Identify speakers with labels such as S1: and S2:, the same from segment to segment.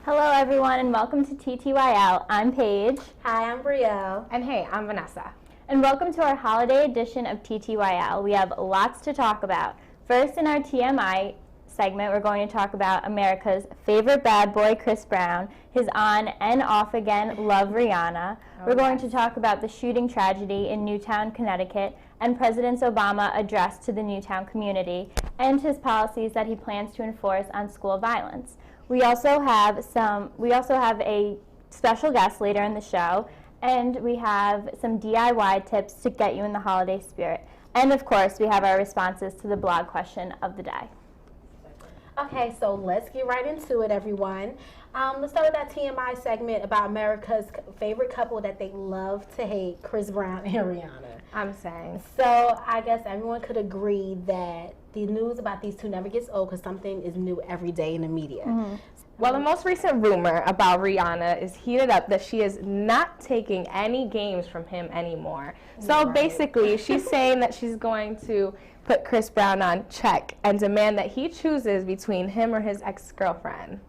S1: Hello everyone and welcome to TTYL. I'm Paige.
S2: Hi, I'm Brielle.
S3: And hey, I'm Vanessa.
S1: And welcome to our holiday edition of TTYL. We have lots to talk about. First, in our TMI segment, we're going to talk about America's favorite bad boy, Chris Brown, his on and off again love, Rihanna. We're going to talk about the shooting tragedy in Newtown, Connecticut, and President Obama's address to the Newtown community, and his policies that he plans to enforce on school violence. We also have a special guest later in the show, and we have some DIY tips to get you in the holiday spirit. And of course, we have our responses to the blog question of the day.
S2: Okay, so let's get right into it, everyone. Let's start with that TMI segment about America's favorite couple that they love to hate, Chris Brown and Rihanna.
S3: I'm saying.
S2: So I guess everyone could agree that the news about these two never gets old because something is new every day in the media.
S1: Mm-hmm.
S3: Well, the most recent rumor about Rihanna is heated up that she is not taking any games from him anymore. So basically, she's saying that she's going to put Chris Brown on check and demand that he chooses between him or his ex-girlfriend.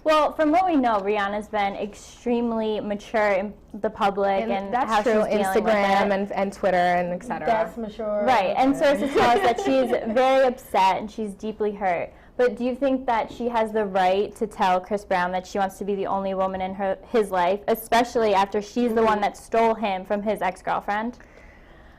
S1: Well, from what we know, Rihanna's been extremely mature in the public and
S3: that's
S1: how
S3: true.
S1: she's dealing
S3: Instagram
S1: with it.
S3: and Twitter and etc.
S2: That's mature.
S1: Right, and sources tell us that she's very upset and she's deeply hurt. But do you think that she has the right to tell Chris Brown that she wants to be the only woman in his life, especially after she's the one that stole him from his ex-girlfriend?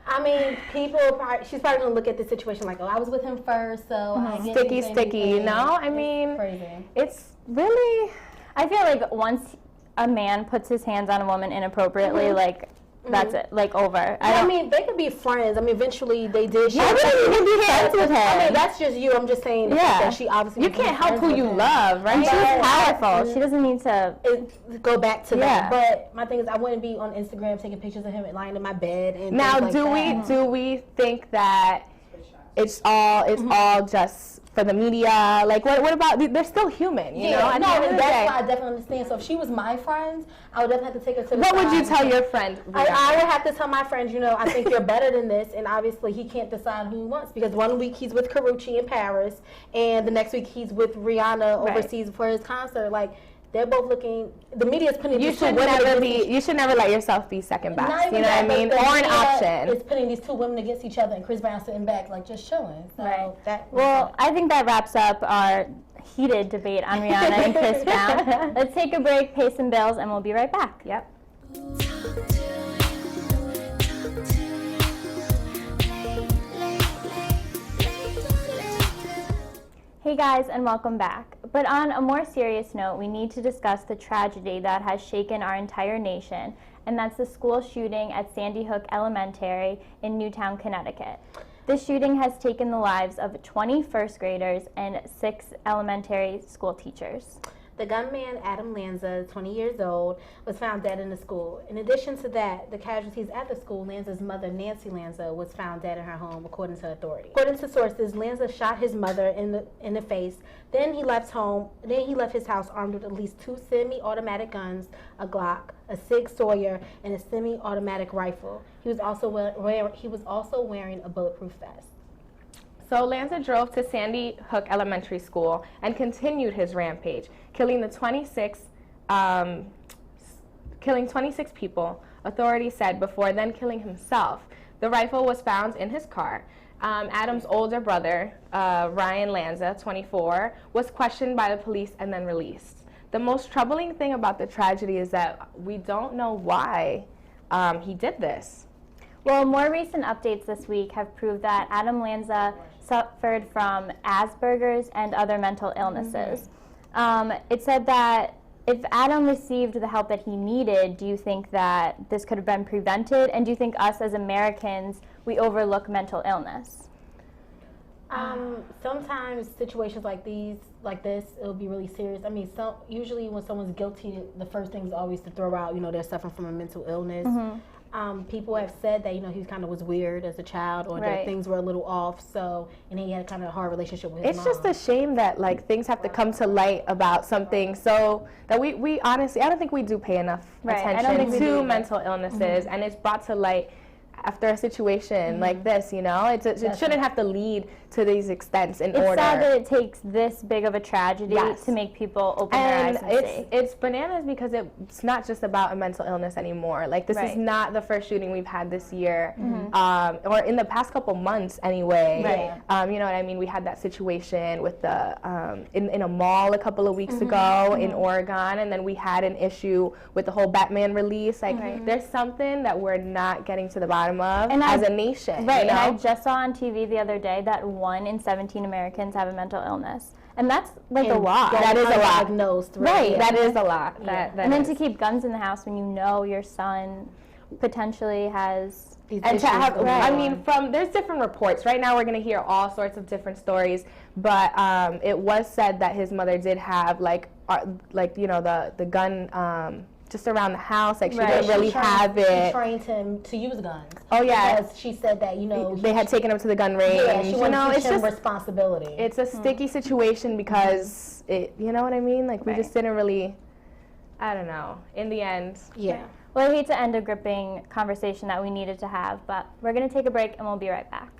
S2: I mean, she's probably going to look at the situation like, oh, I was with him first, so I get
S3: Sticky, you know? I mean,
S2: crazy.
S3: It's really...
S1: I feel like once a man puts his hands on a woman inappropriately, that's it, over.
S2: I mean, they could be friends. I mean, eventually they did.
S1: Yeah, but you can be friends with him.
S2: I mean, that's just you. I'm just saying that she obviously...
S3: You can't help who you love, right?
S1: She's powerful. She doesn't need to...
S2: go back to that. But my thing is, I wouldn't be on Instagram taking pictures of him lying in my bed and
S3: now,
S2: things like
S3: do we think that it's all just for the media? Like, what about, they're still human, you know?
S2: No, that's why I definitely understand. So if she was my friend, I would definitely have to take her to the
S3: What
S2: side.
S3: would you tell your friend?
S2: I would have to tell my friend, I think you're better than this, and obviously he can't decide who he wants, because one week he's with Karrueche in Paris, and the next week he's with Rihanna overseas for his concert. Like, they're both looking. The media's putting
S3: you should never let yourself be second best. You know what I mean? Or an option.
S2: It's putting these two women against each other, and Chris Brown sitting back, like, just chilling. So
S1: I think that wraps up our heated debate on Rihanna and Chris Brown. Let's take a break, pay some bills, and we'll be right back.
S3: Yep.
S1: Hey guys, and welcome back. But on a more serious note, we need to discuss the tragedy that has shaken our entire nation, and that's the school shooting at Sandy Hook Elementary in Newtown, Connecticut. This shooting has taken the lives of 20 first graders and 6 elementary school teachers.
S2: The gunman, Adam Lanza, 20 years old, was found dead in the school. In addition to that, the casualties at the school, Lanza's mother, Nancy Lanza, was found dead in her home, according to authorities. According to sources, Lanza shot his mother in the face. Then he left his house armed with at least 2 semi-automatic guns, a Glock, a Sig Sauer, and a semi-automatic rifle. He was also wearing a bulletproof vest.
S3: So Lanza drove to Sandy Hook Elementary School and continued his rampage, killing 26 people, authorities said, before then killing himself. The rifle was found in his car. Adam's older brother, Ryan Lanza, 24, was questioned by the police and then released. The most troubling thing about the tragedy is that we don't know why he did this.
S1: Well, more recent updates this week have proved that Adam Lanza suffered from Asperger's and other mental illnesses. It said that if Adam received the help that he needed, do you think that this could have been prevented? And do you think us as Americans, we overlook mental illness?
S2: Sometimes situations like this, it'll be really serious. I mean, usually when someone's guilty, the first thing is always to throw out, they're suffering from a mental illness. People have said that, he kind of was weird as a child, or that things were a little off, and he had kind of a hard relationship with his mom.
S3: It's just a shame that, things have to come to light about something, so that we honestly, I don't think we do pay enough attention to mental illnesses, and it's brought to light after a situation like this, you know? It shouldn't have to lead to these extents in order.
S1: It's sad that it takes this big of a tragedy to make people open their eyes and see.
S3: It's bananas because it's not just about a mental illness anymore. Like, this is not the first shooting we've had this year, or in the past couple months anyway. You know what I mean? We had that situation with the in a mall a couple of weeks ago in Oregon, and then we had an issue with the whole Batman release. Like, there's something that we're not getting to the bottom of as a nation.
S1: Right,
S3: you know?
S1: and I just saw on TV the other day that 1 in 17 Americans have a mental illness. And that's like a lot.
S3: That is a lot.
S2: Diagnosed,
S1: right.
S3: That is a lot.
S1: And then to keep guns in the house when you know your son potentially has
S2: these
S3: and
S2: issues.
S3: to have, I mean, there's different reports. Right now we're going to hear all sorts of different stories, but it was said that his mother did have like you know, the gun just around the house. Like, she didn't really have it.
S2: She trained him to use guns.
S3: Oh, yeah.
S2: Because she said that, you know,
S3: they had taken him to the gun range.
S2: Yeah, she wanted to teach him
S3: just
S2: responsibility.
S3: It's a sticky situation because you know what I mean? Like, we just didn't really, I don't know, in the end.
S2: Yeah.
S1: Well, I hate to end a gripping conversation that we needed to have, but we're going to take a break and we'll be right back.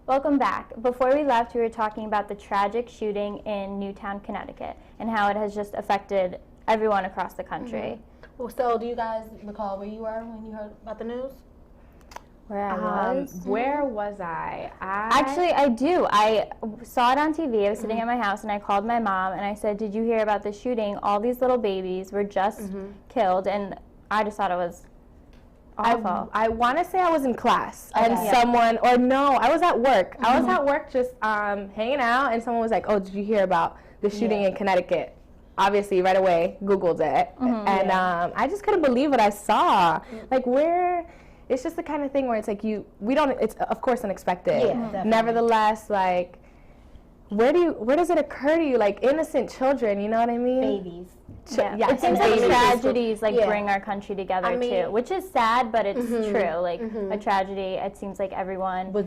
S1: Welcome back. Before we left, we were talking about the tragic shooting in Newtown, Connecticut, and how it has just affected everyone across the country.
S2: Well, so do you guys recall where you were when you heard about the news?
S1: Where I was?
S3: Where was I?
S1: Actually, I do. I saw it on TV. I was sitting at my house, and I called my mom, and I said, did you hear about the shooting? All these little babies were just killed, and I just thought it was awful.
S3: I want to say I was in class, and someone, or no, I was at work. I was at work just hanging out, and someone was like, oh, did you hear about the shooting in Connecticut? Obviously, right away, Googled it, and I just couldn't believe what I saw. Like, it's just the kind of thing where it's like it's of course unexpected.
S2: Yeah,
S3: nevertheless, like, where does it occur to you, like, innocent children, you know what I mean?
S2: Babies.
S1: It seems like tragedies bring our country together too, which is sad, but it's true. Like, a tragedy, it seems like everyone was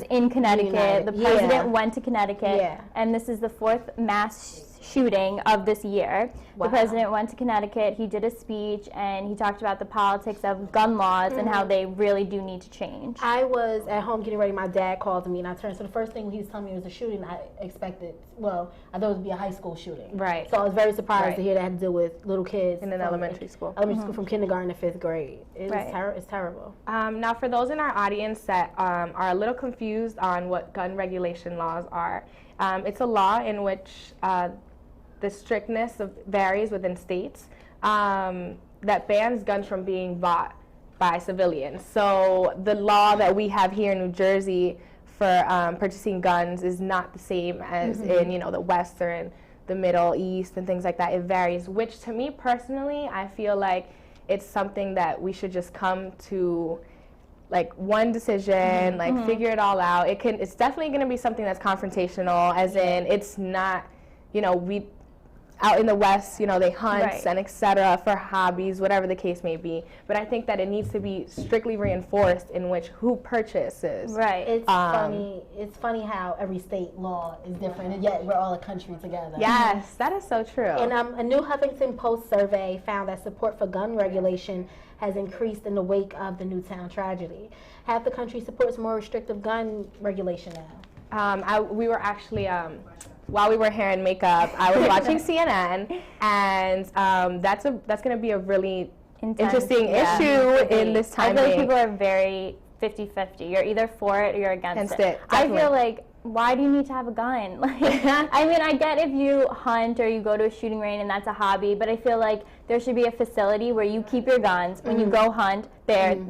S1: in Connecticut. The president went to Connecticut, and this is the 4th mass shooting of this year. The president went to Connecticut, he did a speech, and he talked about the politics of gun laws and how they really do need to change.
S2: I was at home getting ready, my dad called me, and I turned, so the first thing he was telling me was a shooting. I expected, well, I thought it would be a high school shooting.
S3: Right.
S2: So I was very surprised to hear that had to do with little kids.
S3: In an elementary school.
S2: Elementary school from kindergarten to 5th grade. It's terrible.
S3: Now, for those in our audience that are a little confused on what gun regulation laws are, it's a law in which the strictness varies within states that bans guns from being bought by civilians. So the law that we have here in New Jersey for purchasing guns is not the same as in, you know, the West or in the Middle East and things like that. It varies, which to me personally, I feel like it's something that we should just come to, like, one decision, like, figure it all out. It's definitely going to be something that's confrontational, as in, it's not, you know, out in the West, you know, they hunt and etc. for hobbies, whatever the case may be. But I think that it needs to be strictly reinforced in which who purchases.
S1: Right.
S2: It's funny. It's funny how every state law is different, and yet we're all a country together.
S3: Yes, that is so true.
S2: And a new Huffington Post survey found that support for gun regulation has increased in the wake of the Newtown tragedy. Half the country supports more restrictive gun regulation now.
S3: We were actually. While we were hair and makeup, I was watching CNN, and that's going to be a really interesting issue in this time.
S1: I feel like people are very 50-50. You're either for it or you're against it. I feel like, why do you need to have a gun? Like, I mean, I get if you hunt or you go to a shooting range and that's a hobby, but I feel like there should be a facility where you keep your guns. When you go hunt,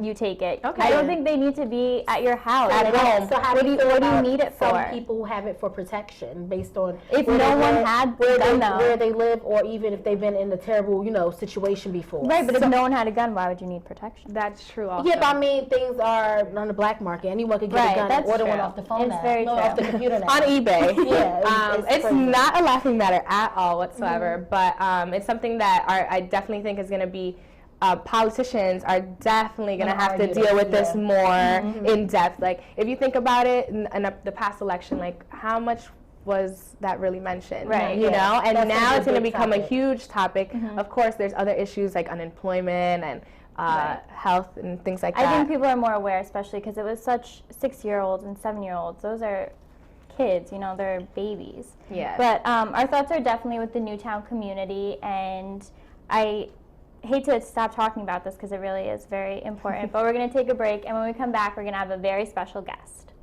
S1: you take it. Okay. I don't think they need to be at your house.
S3: At home.
S2: So
S1: what do you need it for?
S2: Some people have it for protection based on
S1: if no one had
S2: where they live, or even if they've been in a terrible, you know, situation before.
S1: Right, but if no one had a gun, why would you need protection?
S3: That's true also.
S2: Yeah, but I mean, things are on the black market. Anyone could get a gun and order one off the phone now.
S1: Very true.
S2: Off the computer now.
S3: On eBay.
S2: Yeah,
S3: it's not a laughing matter at all whatsoever, but it's something that I definitely think is going to be politicians are definitely going to have to deal with this more in depth. Like, if you think about it, in the past election, like, how much was that really mentioned,
S1: Right,
S3: you know? And
S2: That's
S3: now it's going to
S2: big
S3: become a
S2: topic.
S3: huge topic. Of course, there's other issues like unemployment and health and things like that.
S1: I think people are more aware, especially because it was such 6-year-olds and 7-year-olds. Those are kids, you know, they're babies.
S3: Yeah.
S1: But our thoughts are definitely with the Newtown community, and I hate to stop talking about this because it really is very important, but we're going to take a break, and when we come back, we're going to have a very special guest.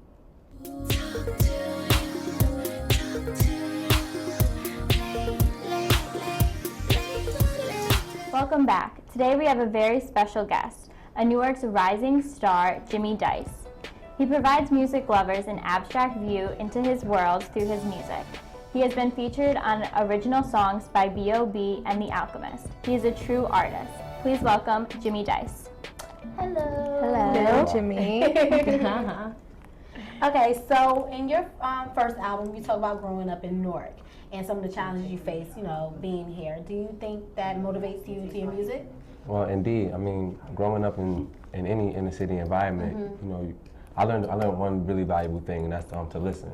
S1: Welcome back. Today we have a very special guest, a Newark's rising star, Jimmy Dice. He provides music lovers an abstract view into his world through his music. He has been featured on original songs by B.O.B. and The Alchemist. He is a true artist. Please welcome Jimmy Dice.
S2: Hello.
S3: Hello, Jimmy.
S2: Okay, so in your first album, you talk about growing up in Newark and some of the challenges you face, you know, being here. Do you think that motivates you to your music?
S4: Well, indeed. I mean, growing up in any inner city environment, you know, I learned one really valuable thing, and that's to listen.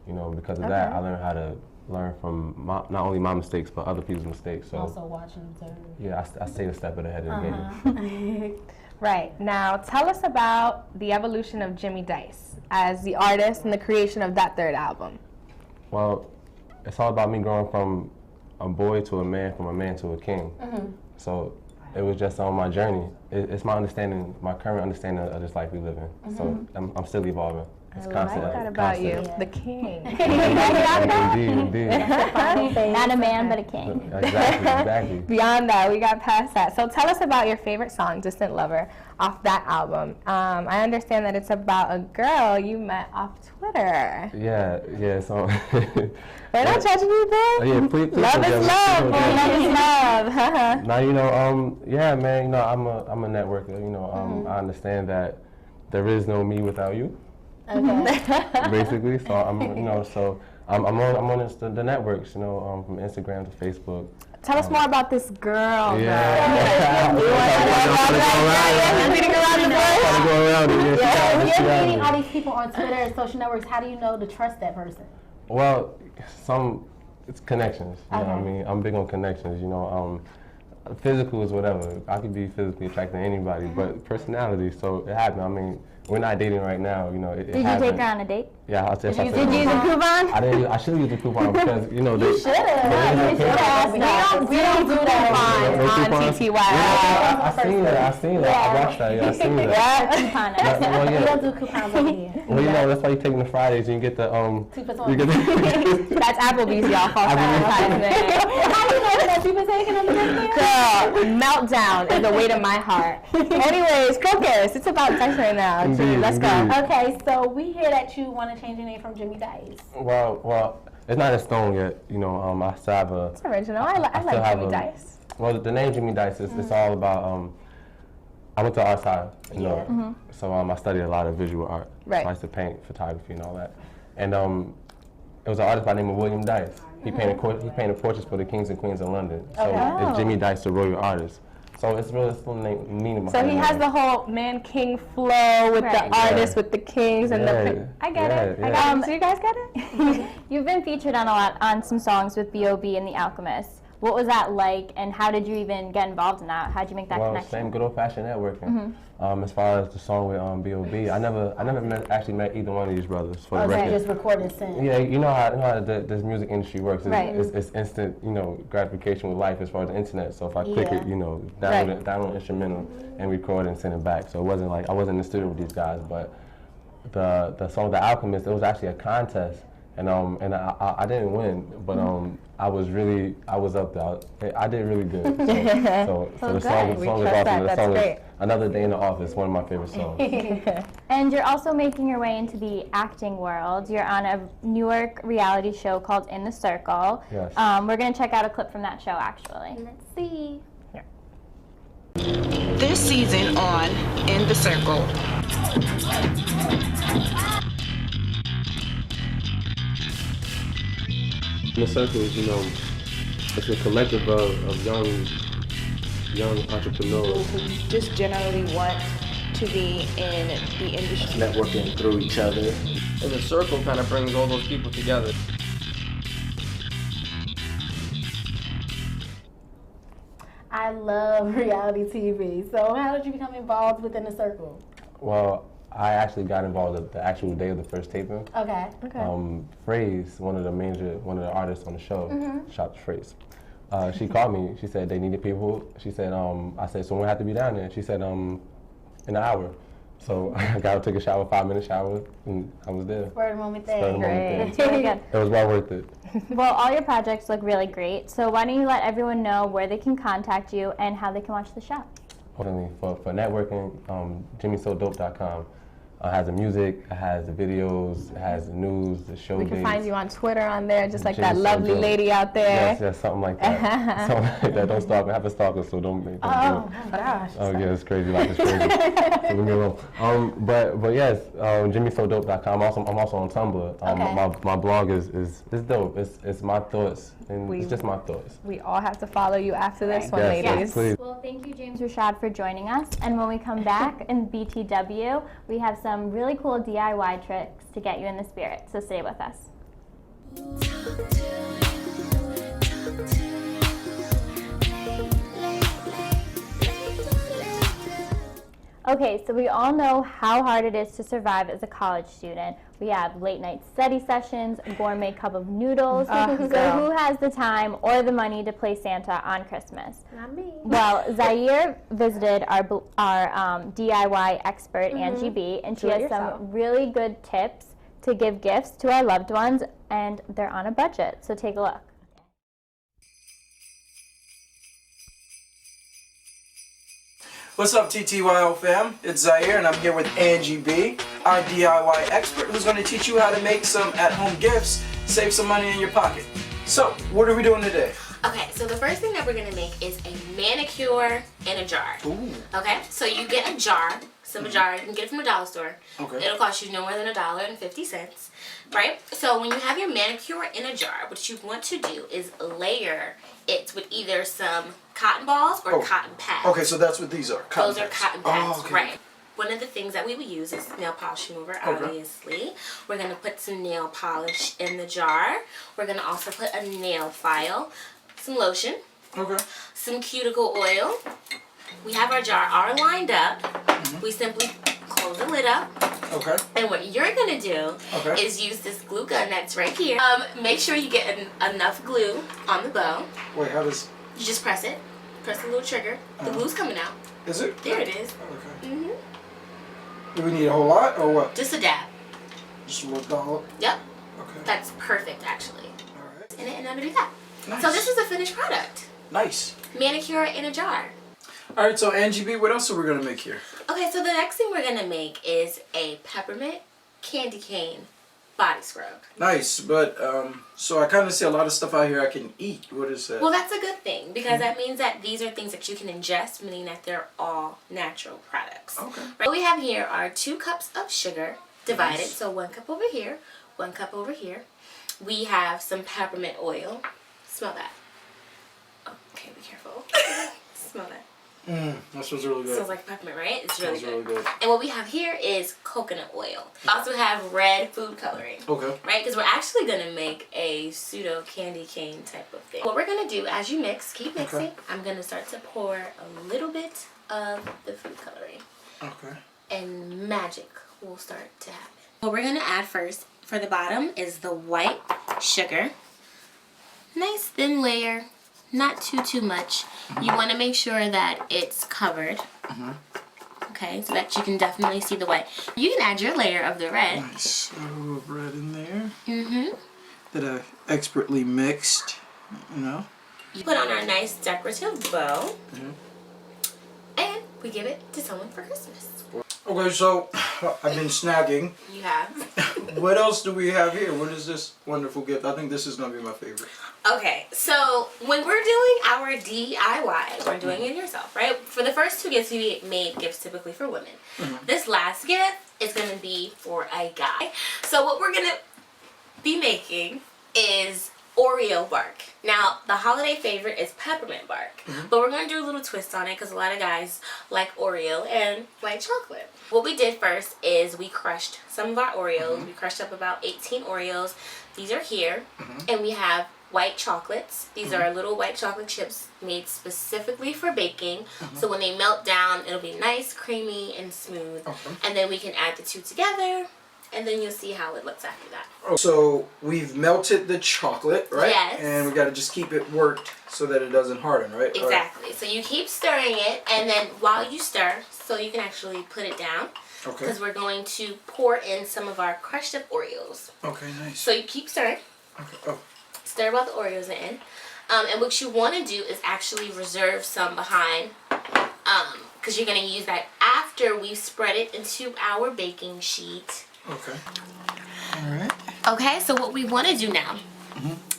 S4: You know, because of that, I learned how to learn from not only my mistakes, but other people's mistakes. So
S2: Also watching, observe.
S4: yeah, I stayed a step ahead of the game.
S3: Right. Now, tell us about the evolution of Jimmy Dice as the artist and the creation of that third album.
S4: Well, it's all about me growing from a boy to a man, from a man to a king. So it was just on my journey. It's my understanding, my current understanding of this life we live in. So I'm still evolving. It's constant.
S3: What about you?
S4: constant.
S3: The king.
S4: Indeed.
S1: Not a man, but a king.
S4: Exactly.
S3: Beyond that, we got past that. So tell us about your favorite song, Distant Lover, off that album. I understand that it's about a girl you met off Twitter.
S4: Yeah, so.
S3: We're not judging you, babe.
S4: Yeah, please
S3: Love
S4: don't
S3: is
S4: judge me.
S3: love, boy.
S4: Please don't
S3: Love is love.
S4: Now, you know, yeah, man, you know, I'm a networker, you know, I understand that there is no me without you,
S2: Okay.
S4: basically, so I'm on the networks, you know, from Instagram to Facebook.
S3: Tell us more about this girl.
S4: Yeah.
S2: When you're meeting all these people on Twitter and social networks, how do you know to trust that person?
S4: Well, it's connections, you know what I mean? I'm big on connections, you know, physical is whatever. I could be physically attracted to anybody, but personality, so it happened. I mean, we're not dating right now, you know, it
S1: Did you
S4: happened.
S1: take her on a date?
S4: Yeah, I'll tell you.
S1: Did you use a coupon?
S4: I should have used a coupon because, you know,
S2: You should have.
S3: We don't do that on TTYL.
S4: I seen that. I watched that. Yeah, I seen that.
S1: Coupon.
S4: Well,
S2: We
S4: yeah.
S2: don't do coupons over here.
S4: Well, you know, that's why you take them to Fridays and you get the
S2: 2 for
S4: you get the
S3: That's Applebee's, y'all. False advertisement.
S2: How do you know that you've been taking them to this
S3: Girl, meltdown is the weight of my heart. Anyways, focus. It's about Dice right now.
S4: Indeed,
S3: Let's go.
S4: indeed.
S2: Okay, so we hear that you want to change your name from Jimmy Dice.
S4: Well, it's not in stone yet. You know, I still have a.
S3: It's original. I
S4: still
S3: like
S4: have
S3: Jimmy
S4: a-
S3: Dice.
S4: Well, the name Jimmy Dice is it's all about. I went to art side, you know, so I studied a lot of visual art.
S3: Right.
S4: So I used to paint, photography, and all that. And it was an artist by the name of William Dice. He painted portraits for the kings and queens of London. So it's Jimmy Dice, the royal artist. So it's really still meaning behind
S3: So he
S4: the
S3: has
S4: name.
S3: the whole man-king flow with
S1: Right.
S3: the artists, with the kings, and the. I get it.
S4: Yeah,
S3: I got it. Do you guys get it?
S1: You've been featured on some songs with B.O.B. and The Alchemist. What was that like, and how did you even get involved in that? How did you make that
S4: Well,
S1: connection?
S4: same good old-fashioned networking. As far as the song with B.O.B., I never actually met either one of these brothers for the
S2: Okay,
S4: record.
S2: just record and send.
S4: Yeah, you know how this music industry works. It's,
S1: Right.
S4: it's instant, you know, gratification with life as far as the internet. So if I click
S2: Yeah.
S4: it, you know,
S3: Right.
S4: download instrumental and record and send it back. So it wasn't like I wasn't in the studio with these guys, but the song The Alchemist, it was actually a contest, and I didn't win, but I was up there. I did really good. So the song
S3: We
S4: is
S3: trust
S4: awesome.
S3: that.
S4: The
S3: That's
S4: song
S3: great.
S4: is Another Day in the Office, one of my favorite songs.
S1: And you're also making your way into the acting world. You're on a Newark reality show called In the Circle.
S4: Yes.
S1: We're going to check out a clip from that show, actually. Let's see.
S5: This season on In the Circle.
S4: In the Circle is, you know, it's a collective of young entrepreneurs
S5: Just generally want to be in the industry.
S4: networking through each other.
S6: And the circle kind of brings all those people together.
S2: love reality TV. So how did you become involved within the circle?
S4: Well, I actually got involved the actual day of the first taping.
S2: Okay.
S4: Phrase, one of the artists on the show, shout out to Phrase. She called me. She said they needed people. She said, I said, so when I have to be down there? She said, in an hour. So I got to take a shower, 5-minute shower, and I was there.
S2: Spur of the moment thing.
S4: Spur of the moment
S1: Great.
S4: thing. It was well worth it.
S1: Well, all your projects look really great. So why don't you let everyone know where they can contact you and how they can watch the show?
S4: Definitely. For networking, JimmySoDope.com. Has the music, it has the videos, it has the news, the show
S3: We can
S4: dates.
S3: find you on Twitter on there, just like
S4: Jimmy
S3: that
S4: So
S3: lovely
S4: Dope.
S3: lady out there.
S4: Yes, something like that. Something like that. Don't stalk me. I have a stalker, so don't do it.
S2: Oh my gosh.
S4: Oh yeah, it's crazy. Life is crazy. So leave me alone. But yes, JimmySoDope.com. I'm also on Tumblr.
S2: Okay.
S4: My blog is dope. It's my thoughts, and it's just my thoughts.
S3: We all have to follow you after this one,
S4: Yes,
S3: ladies.
S4: yes, please.
S1: Well, thank you, James Rashad, for joining us. And when we come back in BTW, we have some really cool DIY tricks to get you in the spirit. So stay with us. Okay, so we all know how hard it is to survive as a college student. We have late night study sessions, a gourmet cup of noodles. So who has the time or the money to play Santa on Christmas?
S2: Not me.
S1: Well, Zaire visited our DIY expert, Angie B, and she has some really good tips to give gifts to our loved ones, and they're on a budget. So take a look.
S6: What's up, TTYL fam? It's Zaire, and I'm here with Angie B, our DIY expert, who's going to teach you how to make some at-home gifts, save some money in your pocket. So, what are we doing today?
S7: Okay, so the first thing that we're gonna make is a manicure in a jar.
S6: Ooh.
S7: Okay, so you get a jar, simple jar. You can get it from a dollar store.
S6: Okay.
S7: It'll cost you no more than $1.50, right? So when you have your manicure in a jar, what you want to do is layer it with either some cotton balls or cotton pads.
S6: Okay, so that's what these are.
S7: Those are cotton pads,
S6: okay.
S7: right? One of the things that we would use is nail polish remover, obviously. We're going to put some nail polish in the jar. We're going to also put a nail file, some lotion, some cuticle oil. We have our jar all lined up. We simply close the lid up.
S6: Okay.
S7: And what you're going to do is use this glue gun that's right here. Make sure you get enough glue on the bow.
S6: Wait, how does...
S7: You just press it. Press the little trigger. The glue's coming out.
S6: Is it?
S7: There it is.
S6: Okay. Do we need a whole lot or what?
S7: Just a dab.
S6: Just a little dollop?
S7: Yep.
S6: Okay.
S7: That's perfect, actually.
S6: Alright.
S7: And I'm gonna do that.
S6: Nice.
S7: So this is a finished product.
S6: Nice.
S7: Manicure in a jar.
S6: Alright, so Angie B, what else are we going to make here?
S7: Okay, so the next thing we're gonna make is a peppermint candy cane body scrub.
S6: Nice, but, so I kind of see a lot of stuff out here I can eat. What is that?
S7: Well, that's a good thing because that means that these are things that you can ingest, meaning that they're all natural products.
S6: Okay.
S7: What we have here are 2 cups of sugar divided,
S6: Nice.
S7: so 1 cup over here, 1 cup over here. We have some peppermint oil. Smell that. Okay, be careful. Smell that.
S6: That smells really good.
S7: Smells like peppermint, right? It's really
S6: Smells
S7: good.
S6: really good.
S7: And what we have here is coconut oil. We also have red food coloring.
S6: Okay.
S7: Right? Because we're actually going to make a pseudo candy cane type of thing. What we're going to do, as you mix, keep mixing, I'm going to start to pour a little bit of the food coloring.
S6: Okay.
S7: And magic will start to happen. What we're going to add first for the bottom is the white sugar. Nice thin layer. Not too much. You want to make sure that it's covered. Okay, so that you can definitely see the white. You can add your layer of the red.
S6: Nice. A little bread in there. That I expertly mixed, you know.
S7: You put on our nice decorative bow. And we give it to someone for Christmas.
S6: Okay, so I've been snagging.
S7: You have.
S6: What else do we have here? What is this wonderful gift? I think this is going to be my favorite.
S7: Okay, so when we're doing our DIY, we're doing it yourself, right? For the first 2 gifts, we made gifts typically for women. This last gift is going to be for a guy. So what we're going to be making is Oreo bark. Now, the holiday favorite is peppermint bark, but we're going to do a little twist on it because a lot of guys like Oreo and like chocolate. What we did first is we crushed some of our Oreos. We crushed up about 18 Oreos. These are here, and we have white chocolates. These are little white chocolate chips made specifically for baking. So when they melt down, it'll be nice, creamy, and smooth. And then we can add the two together, and then you'll see how it looks after that.
S6: Oh, so we've melted the chocolate, right?
S7: Yes.
S6: And we got to just keep it worked so that it doesn't harden, right?
S7: Exactly. So you keep stirring it, and then while you stir, so you can actually put it down.
S6: Okay.
S7: Because we're going to pour in some of our crushed up Oreos.
S6: Okay, nice.
S7: So you keep stirring.
S6: Okay. Oh.
S7: Stir while the Oreos are in. And what you want to do is actually reserve some behind. Because you're going to use that after we spread it into our baking sheet.
S6: Okay. All right.
S7: Okay, so what we want to do now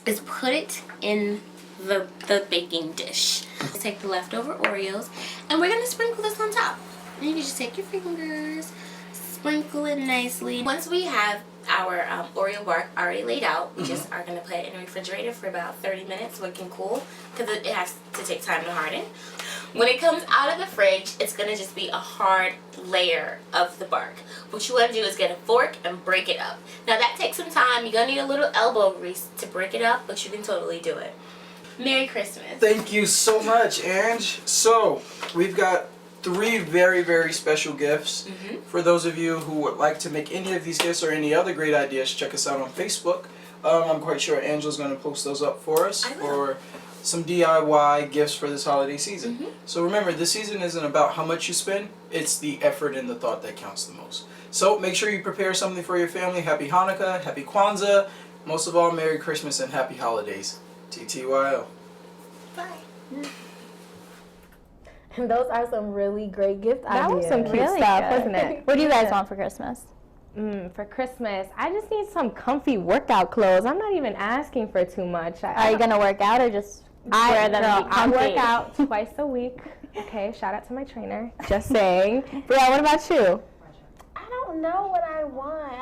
S7: is put it in the baking dish. Take the leftover Oreos, and we're going to sprinkle this on top. And you can just take your fingers, sprinkle it nicely. Once we have our Oreo bark already laid out, we just are going to put it in the refrigerator for about 30 minutes so it can cool, because it has to take time to harden. When it comes out of the fridge, it's going to just be a hard layer of the bark. What you want to do is get a fork and break it up. Now that takes some time. You're going to need a little elbow grease to break it up, but you can totally do it. Merry Christmas.
S6: Thank you so much, Ange. So, we've got 3 very, very special gifts. For those of you who would like to make any of these gifts or any other great ideas, check us out on Facebook. I'm quite sure Angela's going to post those up for us for some DIY gifts for this holiday season. So remember, this season isn't about how much you spend, it's the effort and the thought that counts the most. So make sure you prepare something for your family. Happy Hanukkah, Happy Kwanzaa, most of all, Merry Christmas and Happy Holidays. TTYL.
S7: Bye.
S2: And those are some really great gift ideas.
S3: That was some cute
S1: Really
S3: stuff,
S1: good.
S3: wasn't it?
S1: What do you guys want for Christmas?
S3: For Christmas, I just need some comfy workout clothes. I'm not even asking for too much.
S1: Are you going to work out or just wear them to be
S3: I
S1: comfy?
S3: work out twice a week. Okay, shout out to my trainer. Just saying. Brielle, what about you?
S2: I don't know what I want.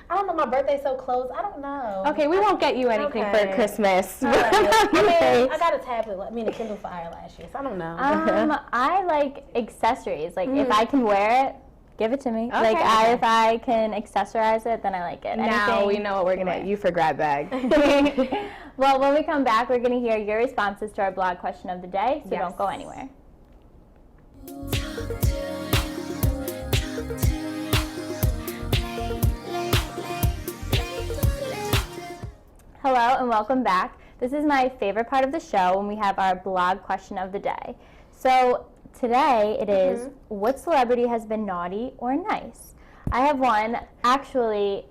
S2: I don't know. My birthday's so close. I don't know.
S3: Okay, we won't get you anything for Christmas.
S2: All right. I mean, I got a tablet, a Kindle Fire last year, so I don't know.
S1: I like accessories. Like, if I can wear it, give it to me.
S3: Okay.
S1: Like, if I can accessorize it, then I like it.
S3: Now
S1: Anything,
S3: we know what we're going to get you for grab bag.
S1: Well, when we come back, we're going to hear your responses to our blog question of the day, so don't go anywhere. Hello and welcome back. This is my favorite part of the show when we have our blog question of the day. So today it is, what celebrity has been naughty or nice? I have one. Actually,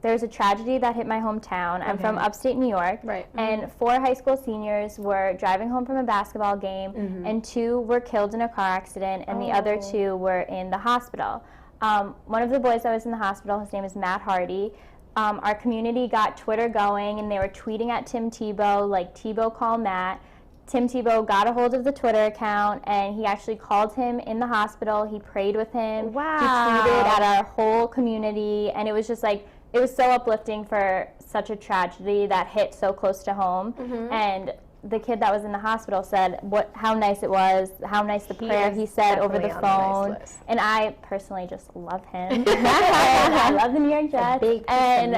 S1: there's a tragedy that hit my hometown. I'm from upstate New York.
S3: Right.
S1: And 4 high school seniors were driving home from a basketball game, and 2 were killed in a car accident, and the other 2 were in the hospital. One of the boys that was in the hospital, his name is Matt Hardy. Our community got Twitter going, and they were tweeting at Tim Tebow, like, Tebow call Matt. Tim Tebow got a hold of the Twitter account, and he actually called him in the hospital. He prayed with him.
S3: Wow.
S1: He tweeted at our whole community, and it was just like, it was so uplifting for such a tragedy that hit so close to home. And the kid that was in the hospital said how nice it was, how nice the prayer he said over the phone. And I personally just love him. I love the New York Jets. And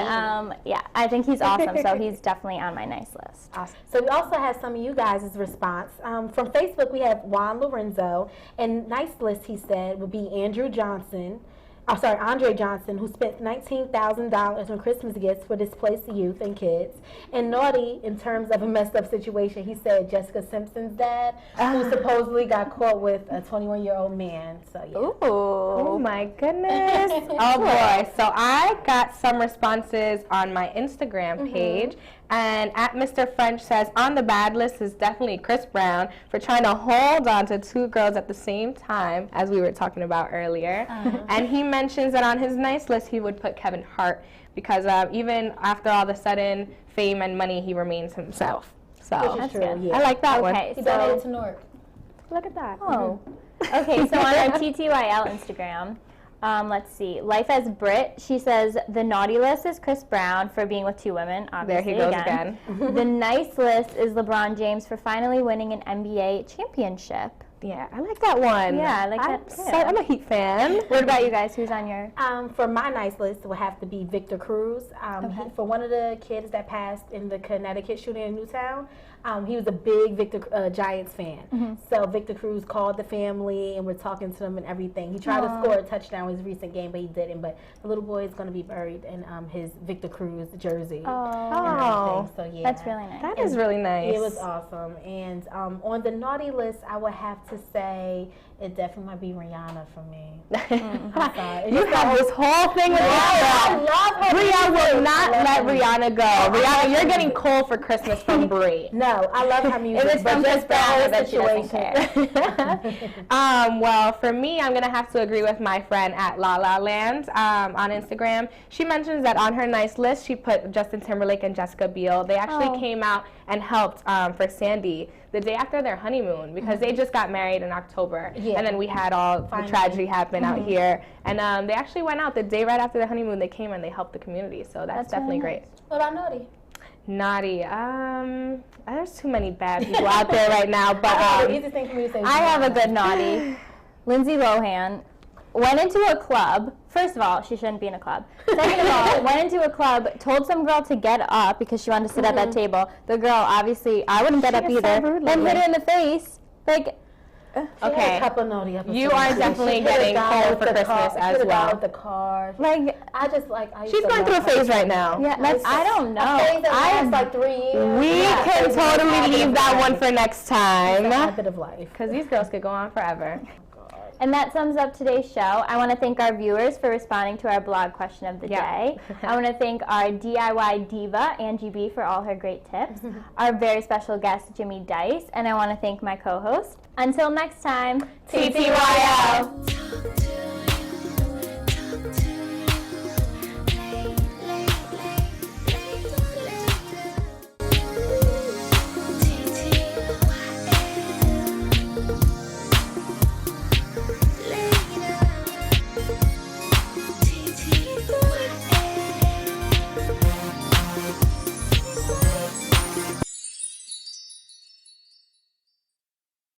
S1: yeah, I think he's awesome. So he's definitely on my nice list.
S2: Awesome. So we also have some of you guys' response. From Facebook, we have Juan Lorenzo. And nice list, he said, would be Andre Johnson, who spent $19,000 on Christmas gifts for displaced youth and kids. And naughty, in terms of a messed up situation, he said Jessica Simpson's dad, who supposedly got caught with a 21-year-old man. So yeah.
S1: Ooh.
S3: Oh my goodness. Oh boy. So I got some responses on my Instagram page. And at Mr. French says, on the bad list is definitely Chris Brown for trying to hold on to 2 girls at the same time, as we were talking about earlier. And he mentions that on his nice list, he would put Kevin Hart because even after all the sudden fame and money, he remains himself. So
S2: Which is true, yeah.
S3: I like that one.
S2: He donated to Newark.
S3: Look at that.
S1: Oh. Okay, so on our TTYL Instagram, let's see. Life as Brit, she says the naughty list is Chris Brown for being with 2 women. Obviously,
S3: there he goes again.
S1: The nice list is LeBron James for finally winning an NBA championship.
S3: Yeah, I like that one.
S1: Yeah, I like that too.
S3: I'm a Heat fan.
S1: What about you guys? Who's on your?
S2: For my nice list would have to be Victor Cruz. For one of the kids that passed in the Connecticut shooting in Newtown, he was a big Giants fan. So Victor Cruz called the family and we're talking to them and everything. He tried to score a touchdown in his recent game, but he didn't. But the little boy is going to be buried in his Victor Cruz jersey.
S3: Oh,
S2: so yeah,
S1: that's really nice.
S3: That is really nice.
S2: It was awesome. And on the naughty list, I would have to say it definitely might be Rihanna for me.
S3: You have this whole thing with Rihanna.
S2: I love her.
S3: Bria will not let Rihanna go. Rihanna, you're getting coal for Christmas from Brie.
S2: No, I love her music.
S1: If it's from Chris Brown, I bet she doesn't
S2: situation.
S1: care.
S3: Well, for me, I'm going to have to agree with my friend at La La Land on Instagram. She mentions that on her nice list, she put Justin Timberlake and Jessica Biel. They actually came out and helped for Sandy the day after their honeymoon because they just got married in October. Yeah. And then we had all the tragedy happen out here. And they actually went out the day right after the honeymoon. They came and they helped the community. So that's definitely
S1: really
S3: great.
S2: What about Naughty?
S3: Naughty. There's too many bad people out there right now. But
S2: the easiest thing for me to say
S1: I have a good naughty. Lindsay Lohan went into a club. First of all, she shouldn't be in a club. Second of all, went into a club, told some girl to get up because she wanted to sit at that table. The girl, obviously, I wouldn't get up either. Then hit her in the face. Like,
S3: okay,
S2: a couple naughty episodes.
S3: You are definitely getting cold for Christmas as well.
S2: With the car.
S1: Like,
S2: I just like.
S3: She's going through a phase right now.
S1: Yeah, I don't know.
S2: A phase that lasts like 3 years.
S3: We can totally leave that one for next time.
S2: It's a habit of life.
S3: Because these girls could go on forever.
S1: And that sums up today's show. I want to thank our viewers for responding to our blog question of the day. I want to thank our DIY diva, Angie B, for all her great tips. Our very special guest, Jimmy Dice. And I want to thank my co-host. Until next time,
S3: TTYL.